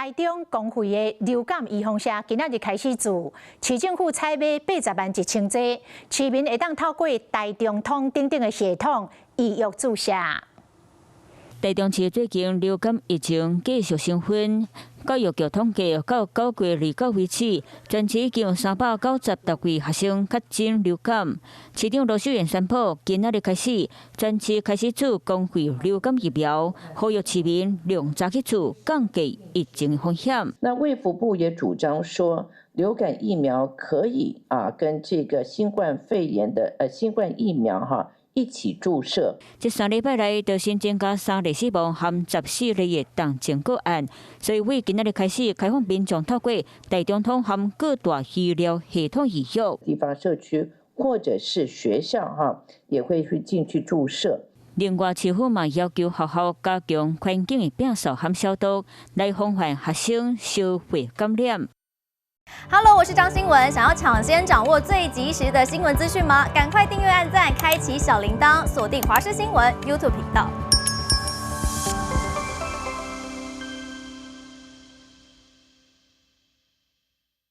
台中公费的流感预防车今仔日开始做，市政府采买80万1000剂，市民会当透过台中通等等的系统预约注射。台中市最近流感疫情继续升温，教育局统计到9月29为止，全市已经有396位学生确诊流感。市长罗秀燕宣布，今仔日开始，全市开始做公费流感疫苗，呼吁市民量早去做，降低疫情风险。那卫福部也主张说，流感疫苗可以跟这个新冠肺炎的新冠疫苗一起注射。这3礼拜来，就新增加3例死亡和14例的重症个案，所以为今仔日开始开放民众透过台中通和各大医疗系统预约。地方社区或者是学校也会进去注射。另外，市府嘛要求学校加强环境的摒扫和消毒，来防范学生受会感染。Hello， 我是张新文。想要抢先掌握最及时的新闻资讯吗？赶快订阅、按赞、开启小铃铛，锁定华视新闻 YouTube 频道。